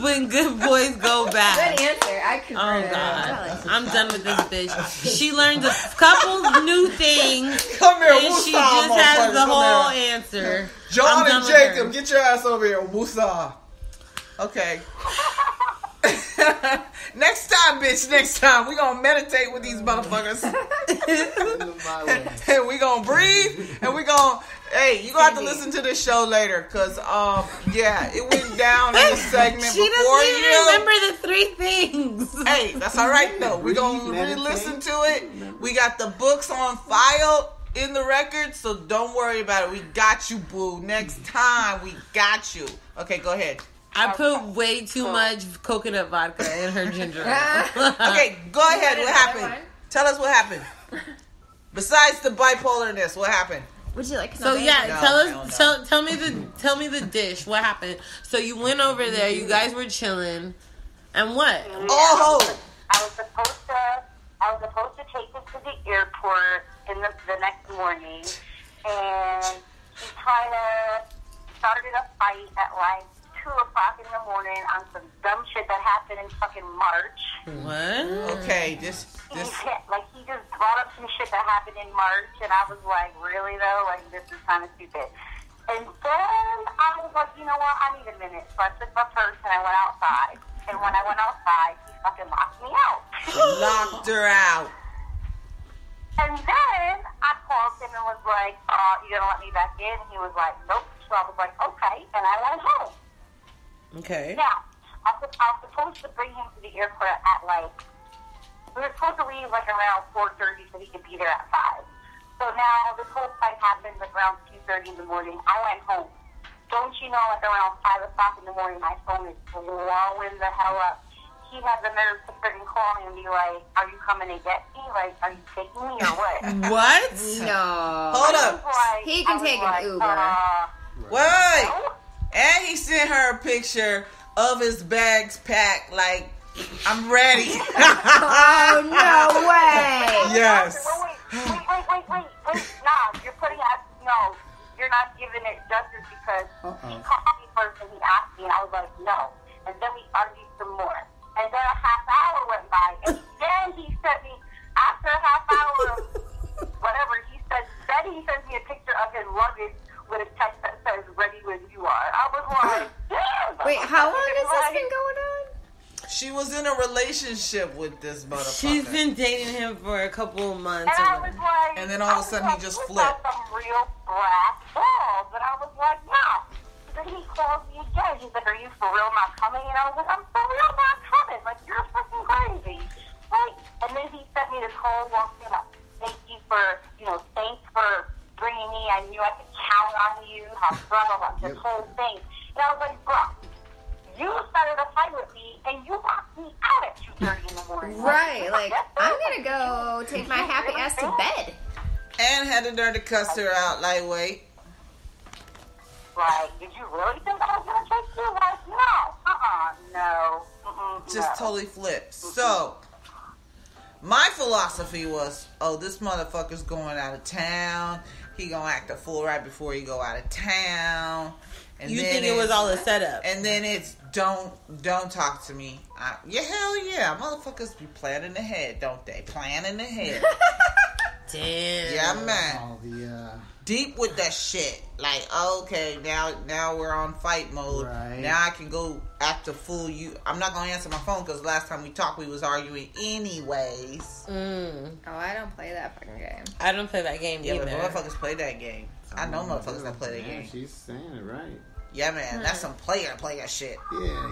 When good boys go bad. Good answer. I could. Oh God, I'm done with this bitch. She learned a couple new things, Come here, and she just has the whole answer. John and Jacob, get your ass over here, Wusa. Okay. Next time, bitch. Next time, we gonna meditate with these motherfuckers. And we gonna breathe, and we gonna. Hey, you gonna have to listen to this show later, cause yeah, it went down in the segment She before doesn't you. even remember the 3 things. Hey, that's all right though. We gonna re-listen to it. We got the books on file in the record, so don't worry about it. We got you, boo. Next time, we got you. Okay, go ahead. I put way too much coconut vodka in her ginger ale. Okay, go ahead. What happened? Tell us what happened. Besides the bipolarness, what happened? Would you like? So yeah, No, tell me the dish. What happened? So you went over there. You guys were chilling, and what? Oh, I was supposed to take him to the airport in the next morning, and he kind of started a fight at like 2 o'clock in the morning on some dumb shit that happened in fucking March. What? okay. This. He just brought up some shit that happened in March, and I was like, really though? Like, this is kind of stupid. And then I was like, you know what? I need a minute. So I took my purse and I went outside. And when I went outside, he fucking locked me out. Locked her out. And then I called him and was like, you gonna let me back in? And he was like, nope. So I was like, okay. And I went home. Okay. Now, I was supposed to bring him to the airport at like, we were supposed to leave like around 4:30 so he could be there at 5. So now this whole fight happened like around 2:30 in the morning. I went home. Don't you know, like around 5 o'clock in the morning, my phone is blowing the hell up. He had the nerve to freaking call me and be like, are you coming to get me? Like, are you taking me or what? What? No. Hold up. Like, He can take an Uber. Wait. No? And he sent her a picture of his bags packed. Like, I'm ready. Oh no way! Yes. Wait. Nah, you're not giving it justice because he called me first and he asked me and I was like, no. And then we argued some more. And then a half hour went by and then he sent me, after a half hour of whatever, then he sends me a picture of his luggage with a text that says, ready when you are. I was like, damn. Wait, how long has this been going on? She was in a relationship with this motherfucker. She's been dating him for a couple of months. And I was like, And then all of a sudden he just "This is flipped." some real brass balls. And I was like, nah. Then he calls me again. He's like, are you for real not coming? And I was like, I'm for real not coming. Like, you're fucking crazy. Like, and then he sent me this whole walk thing up. Thanks for bringing me. I knew I could count on you. How blah, blah, blah. This whole thing. And I was like, bro, you started a fight with me, and you locked me out at 2:30 in the morning. Right, like I'm gonna go take my happy ass to bed. And had the nerve to cuss her out lightweight. Like, did you really think I was gonna take you? Like, no. No. Just totally flipped. So, My philosophy was, oh, this motherfucker's going out of town. He gonna act a fool right before he go out of town. And You then think it was all a setup? And then it's don't talk to me. Yeah, hell yeah, motherfuckers be planning ahead, don't they? Planning ahead. Damn. Yeah, man. All the, Deep with that shit. Like, okay, now we're on fight mode. Right. Now I can go act a fool. I'm not gonna answer my phone because last time we talked we was arguing anyways. Oh, I don't play that fucking game. I don't play that game Yeah, either. but motherfuckers play that game. I know motherfuckers that play that yeah, game. she's saying it right. Yeah, man, that's some player shit. Yeah.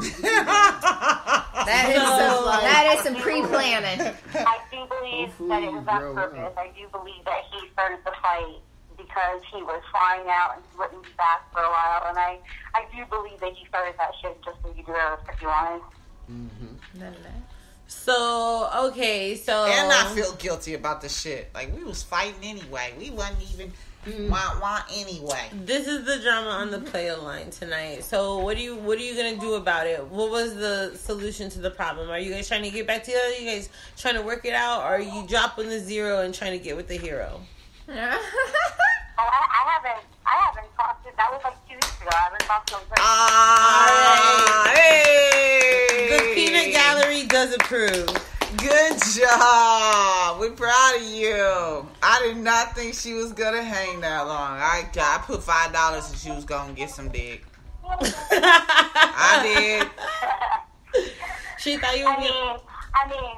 That is some pre-planning. I do believe Hopefully that it was on you grow purpose. up. I do believe that he started the fight because he was flying out and wouldn't be back for a while. And I do believe that he started that shit just so you could do whatever the fuck you wanted. None of that. So, okay, so... And I feel guilty about the shit. Like, we was fighting anyway. We wasn't even wah anyway. This is the drama on the player line tonight. So what are you gonna do about it? What was the solution to the problem? Are you guys trying to get back together? Are you guys trying to work it out? Or are you dropping the zero and trying to get with the hero? Oh, I haven't talked to him. That was like 2 weeks ago. I haven't talked to him since. Hey! The peanut gallery does approve. Good job. We're proud of you. I did not think she was going to hang that long. I put $5 and she was going to get some dick. I did. She thought you would be... I mean,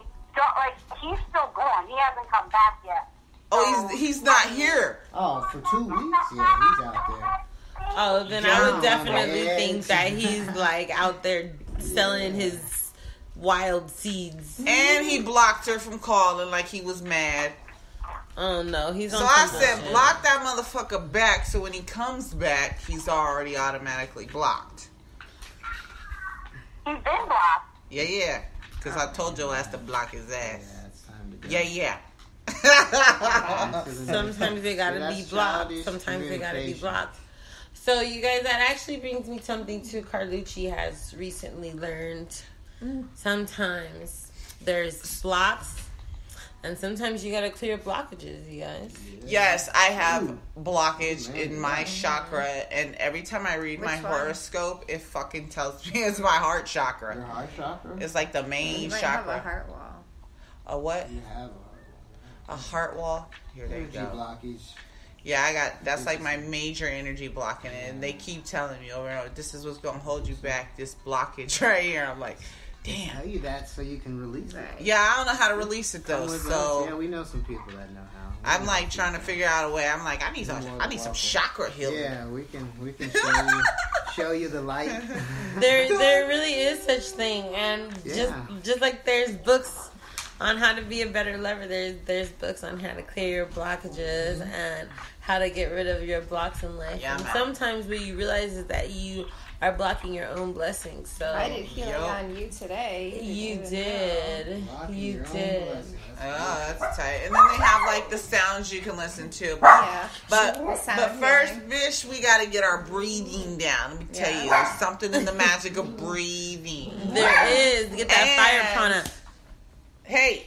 he's still gone. He hasn't come back yet. Oh, he's not here. Oh, for 2 weeks? Yeah, he's out there. Oh, then I would definitely Yeah. think that he's like out there selling his wild seeds. And he blocked her from calling like he was mad. Oh no, he's on So I some said, bullshit. block that motherfucker back so when he comes back, he's already automatically blocked. He's been blocked. Yeah. Because I told your ass to block his ass. Yeah, it's time to go. Yeah. Sometimes they gotta See, be that's blocked. childish Sometimes they gotta be communication. blocked. So you guys, that actually brings me something to Carlucci has recently learned. Sometimes there's blocks, and sometimes you gotta clear blockages, you guys. Yes, I have blockage in my chakra, and every time I read my Which one? horoscope, it fucking tells me it's my heart Your chakra. heart chakra? It's like the main You might have a chakra. heart wall. A what? You have A heart wall? Here, there you energy go. blockage. Yeah, I got, that's like my major energy blocking it, and they keep telling me over and over, this is what's gonna hold you back, this blockage right here. I'm like, damn. Tell you that so you can release it. Right. Yeah, I don't know how to release it though, Come with so us. Yeah, we know some people that know how. I'm like trying to figure out a way. I'm like, I need some chakra healing. Yeah, we can show you the light. There really is such thing, and Yeah. just like there's books on how to be a better lover, there's books on how to clear your blockages and how to get rid of your blocks in life. Yeah, and man. sometimes what you realize is that you are blocking your own blessings. So I did healing Yup. on you today. you didn't even did, Blocking you your own did. blessings. Oh, that's tight. And then they have like the sounds you can listen to. know. Yeah. But Sound first, healing. bitch, we got to get our breathing down. Let me tell Yeah. you, there's something in the magic of breathing. There is. Get that fire And- prana. Hey,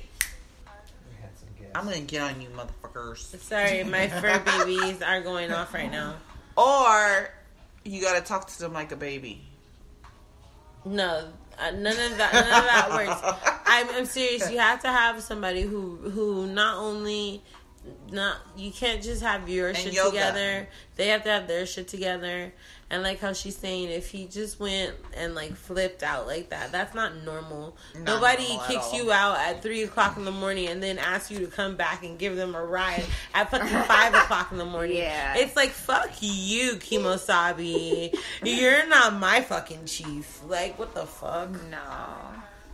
We had some guests. I'm gonna get on you, motherfuckers. Sorry, my fur babies are going off right now. Or you gotta talk to them like a baby. No, none of that works. I'm serious. You have to have somebody who not only you can't just have your shit yoga. together. They have to have their shit together. And like how she's saying, if he just went and like flipped out like that, that's not normal. Not Nobody normal at kicks all. you out at 3:00 in the morning and then asks you to come back and give them a ride at fucking 5:00 in the morning. Yeah. It's like, fuck you, Kimosabi. You're not my fucking chief. Like, what the fuck? No.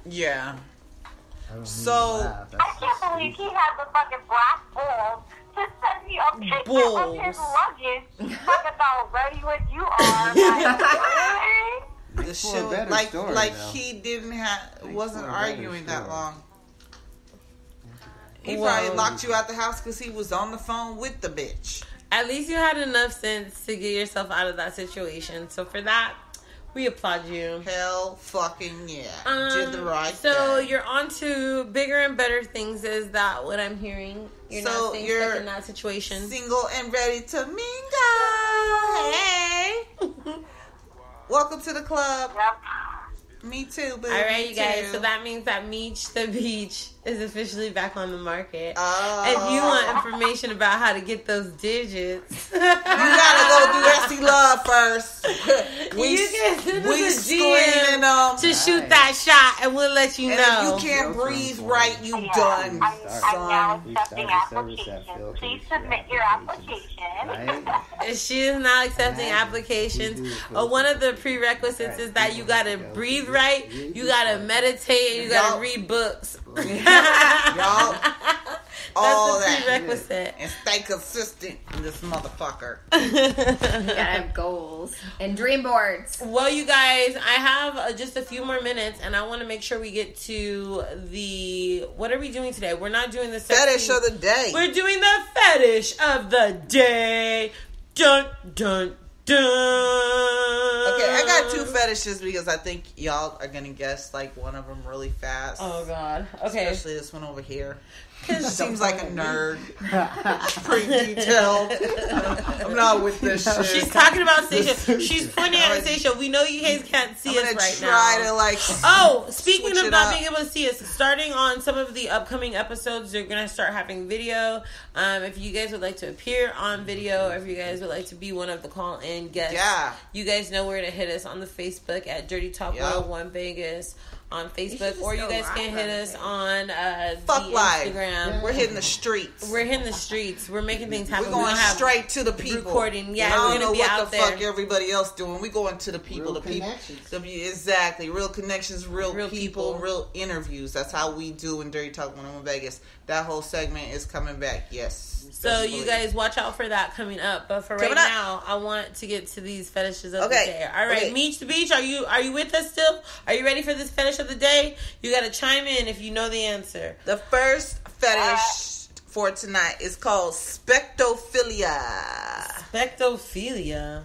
Yeah. I don't mean So- to laugh. That's I can't just believe stupid. he had the fucking black balls to send me a picture Balls. of his luggage. Talk about ready what you are. Like, really? The For a shit, better like story, like though. he didn't wasn't for a better arguing that story. long. He Well- probably locked you out the house because he was on the phone with the bitch. At least you had enough sense to get yourself out of that situation. So for that, We applaud you. Hell fucking yeah. Did the right So thing. you're on to bigger and better things. Is that what I'm hearing? You're not staying stuck in that situation. Single and ready to mingle. Hey. Welcome to the club. Yep. Me too, boo. All right, Me you guys. too. So that means that Meech the Beech is officially back on the market. Oh. If you want information about how to get those digits, You gotta go do SC Love first. you can send we us a screening DM them. to shoot that shot, and we'll let you And know. if you can't breathe right, you Yeah, done, I'm now son. accepting We started service applications. at Please Phil submit Phillips your applications. application. Right? She is not accepting Imagine. applications. We do it. One of the prerequisites is that you gotta breathe right, you gotta meditate, and you gotta Y'all- read books. Y'all, all That's the that. prerequisite. And stay consistent in this motherfucker. You gotta have goals and dream boards. Well, you guys, I have just a few more minutes, and I want to make sure we get to the. What are we doing today? We're not doing the Fetish of the day. We're doing the fetish of the day. Dun dun dun. Okay, I got two fetishes because I think y'all are gonna guess like one of them really fast. Oh God. Okay. Especially this one over here. She seems like a nerd. Pretty detailed. I'm not with this shit. She's talking about Stacia. She's pointing at Stacia. We know you guys can't see I'm us gonna right try now. to like. Oh, speaking switch of it not up. being able to see us, starting on some of the upcoming episodes, they're going to start having video. If you guys would like to appear on video, or if you guys would like to be one of the call-in guests, Yeah. you guys know where to hit us on the Facebook at DirtyTalk101Vegas on Facebook, or you guys can hit us on Fuck the live. Instagram. We're hitting the streets. We're hitting the streets. We're making things happen. We're going don't have straight to the people. recording. Yeah, I we're don't going know to be what out the there. fuck everybody else doing. We going to the people. Real the people. connections. Exactly. Real connections, real Real people, people. real interviews. That's how we do in Dirty Talk 101 Vegas. That whole segment is coming back. Yes. So Best you believe. guys watch out for that coming up. But for right Coming up. now, I want to get to these fetishes of the Okay. day. All right, Okay. Meech the Beech, are you with us still? Are you ready for this fetish of the day? You got to chime in if you know the answer. The first fetish for tonight is called spectophilia. Spectophilia.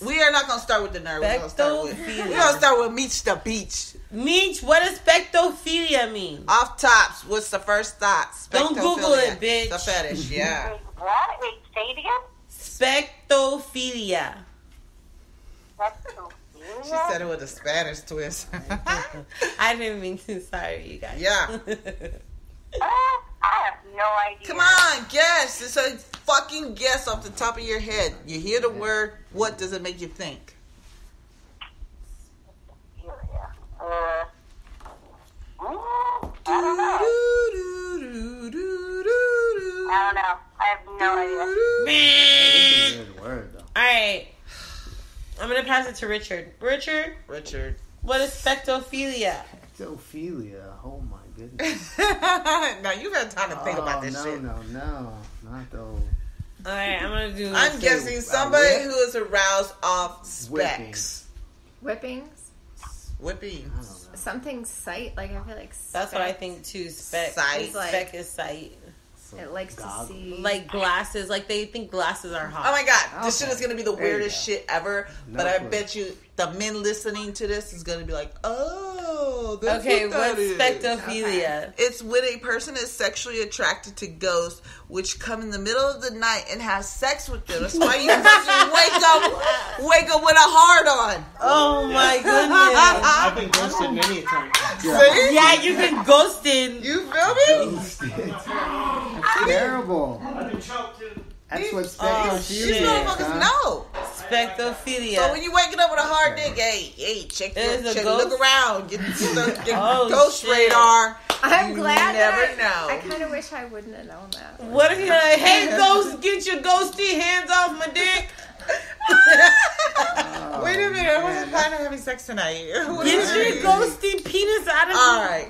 We are not going to start with the nerd. We're Spectophilia. going to start with Meech the Beech. Meech, what does spectophilia mean? Off tops, what's the first thought? Don't Google it, bitch. The fetish, yeah. Wait, what? Wait, say it again? Spectophilia. That's so She said it with a Spanish twist. I didn't mean to. Sorry, you guys. Yeah. I have no idea. Come on, guess. It's a fucking guess off the top of your head. You hear the word, what does it make you think? I don't know. I don't know. I have no idea. It's a weird word, though. All right. I'm going to pass it to Richard. Richard, Richard. what is spectophilia? Ectophilia. Oh my goodness. Now you've had time to think about this no, shit. No, not those. All right, I'm going to do I'm guessing somebody who is aroused off specs. Whippings. Whipping. I don't know. Something sight. Like I feel like That's what I think too. Spec. Sight. Spec is sight. Some It likes to goggles. see. Like glasses. Like they think glasses are hot. Oh my god, this Okay. shit is gonna be the There you weirdest go. shit ever. No But I clue. bet you the men listening to this is gonna be like, oh, that's Okay, what that what's is. spectophilia? It's when a person is sexually attracted to ghosts, which come in the middle of the night and have sex with them. That's why you fucking wake up with a hard on. Oh my goodness. I've been ghosted many a time. See? Yeah, you've been ghosted. You feel me? That's terrible. I've been choked too. That's what Oh, spectophilia These shit. motherfuckers know. Spectophilia. So when you waking up with a hard dick, hey, check There's a look ghost? around, get Oh, ghost shit. radar. I'm You glad never that know. I kind of wish I wouldn't have known that. What if you're like, hey, ghost, get your ghosty hands off my dick. Wait a minute, I wasn't planning on having sex tonight. Get your ghosty penis out of All me. right.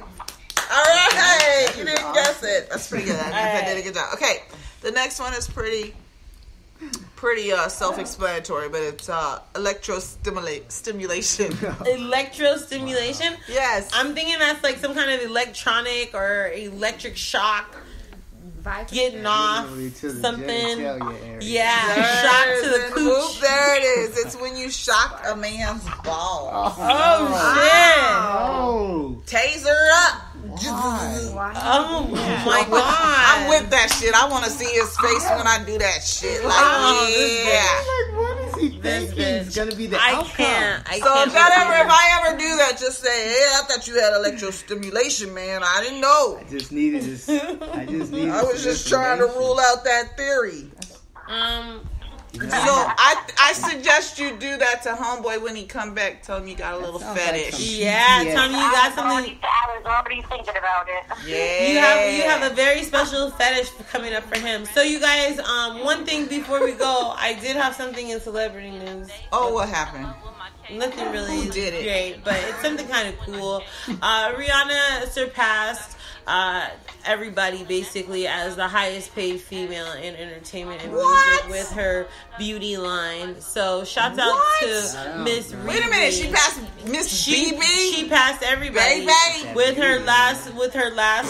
All right. You didn't guess it. That's pretty good. I did a good job. Okay. The next one is pretty self-explanatory, but it's electrostimulation. Electrostimulation? Yes. I'm thinking that's like some kind of electronic or electric shock. getting off Literally to the something. genitalia area. Yeah, There shot it to is, the and cooch. whoop, there it is. It's when you shock a man's balls. Oh, shit. Taser up. Oh, my God. I'm with that shit. I want to see his face when I do that shit. Like, yeah. Like, what is he thinking? It's gonna be the outcome. So can't if with I ever do that, just say, hey, I thought you had electrostimulation, man. I didn't know. I just needed this. I was just trying to rule out that theory. So I suggest you do that to homeboy when he come back. Tell him you got a little fetish. Yeah, tell me you got something. I was already thinking about it. Yeah. You have a very special fetish coming up for him. So you guys, one thing before we go, I did have something in celebrity news. Oh, what happened? Nothing really Who did it? great, but it's something kind of cool. Rihanna surpassed everybody basically as the highest paid female in entertainment and music with her beauty line. So shouts out to Miss Riri. Wait a minute, she passed Miss BB? She passed everybody Baby. with her last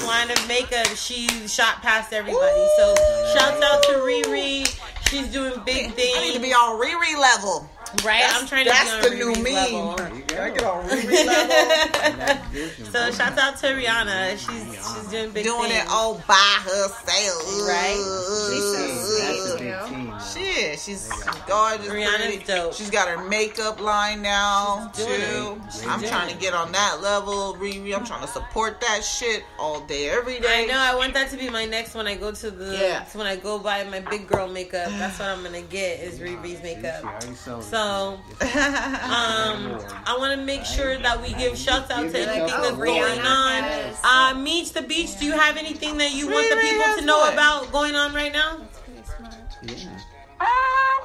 line of makeup. She shot past everybody. So shouts out to Riri. She's doing big things. I need to be on Riri level. Right, I'm trying to be on That's the new Riri's meme. level. I get on Riri level. So shouts out to Rihanna. She's doing big Doing things. it all by herself. Right? She's so That's a sweet, big too. team. Shit, she's gorgeous. Rihanna's pretty. dope. She's got her makeup line now, She's doing too. it. She's I'm doing trying it. to get on that level, Riri. I'm trying to support that shit all day, every day. I know. I want that to be my next when I go to the when I go buy my big girl makeup. That's what I'm gonna get is Riri's makeup. So I want to make sure that we give shouts out to anything that's going on. Meech the Beech, do you have anything that you want the people to know about going on right now?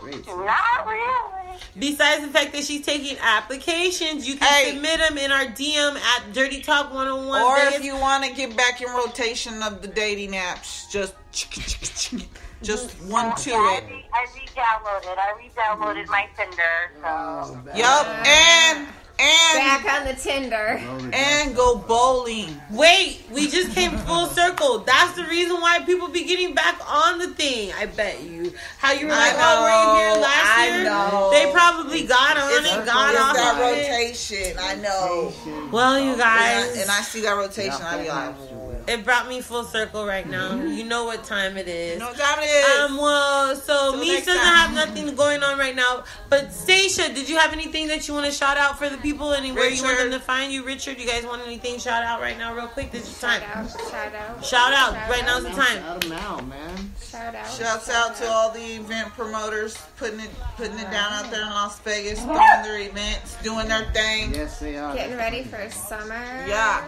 Not really. Besides the fact that she's taking applications, you can submit them in our DM at DirtyTalk101Vegas. Or if you want to get back in rotation of the dating apps, just one to it. I re-downloaded my Tinder. So. Yup, and Back on the Tinder. and go bowling. Wait, we just came full circle. That's the reason why people be getting back on the thing. I bet you. How you were like, oh, were you here last year? I know. They probably got on It's it, got off that of it. rotation. I know. Well, you guys, And I see that rotation. I be like, it brought me full circle right now. You know what time it is. you know what time it is? Well, so Till Meech next doesn't time. have nothing going on right now. But Stacia, did you have anything that you want to shout out for the people? Anywhere you want them to find you? Richard, you guys want anything shout out right now real quick? This is your time. Shout out. Right now's the time. Shout them out, man. Shouts out to all the event promoters putting it down out there in Las Vegas, throwing their events, doing their thing. Yes, they are. Getting ready for summer. Yeah.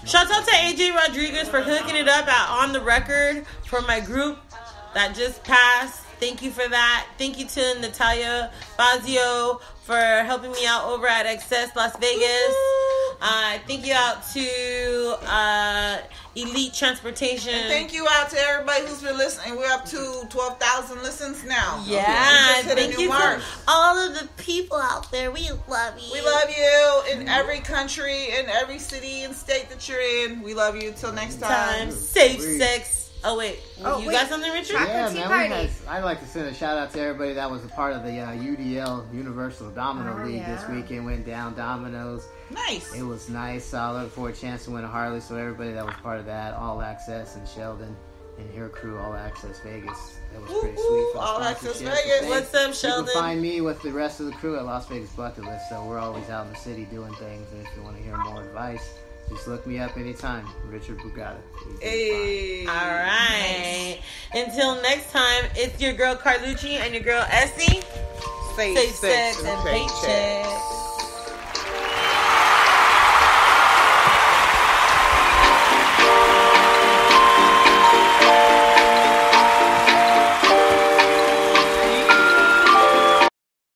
Shouts out to AJ Rodriguez for hooking it up at On The Record for my group that just passed. Thank you for that. Thank you to Natalia Fazio for helping me out over at Access Las Vegas. Thank you out to Elite Transportation. And thank you out to everybody who's been listening. We're up to 12,000 listens now. Yeah, We just hit a thank new you mark. to all of the people out there. We love you. We love you in every country, in every city and state that you're in. We love you. Till next time. Safe sex. Oh, wait. You got something, Richard? Yeah, Tea man. party. I'd like to send a shout out to everybody that was a part of the UDL Universal Domino League this weekend. Went down dominoes. Nice. It was nice. I looking for a chance to win a Harley. So everybody that was part of that, All Access and Sheldon and her crew, All Access Vegas. That was pretty sweet. For the All Access sponsorship. Vegas. What's up, You Sheldon? can find me with the rest of the crew at Las Vegas Bucket List. So we're always out in the city doing things. And if you want to hear more advice, just look me up anytime. Richard Bugatti. Hey. All right. Until next time, it's your girl Carlucci and your girl Essie. Safe sex and paycheck.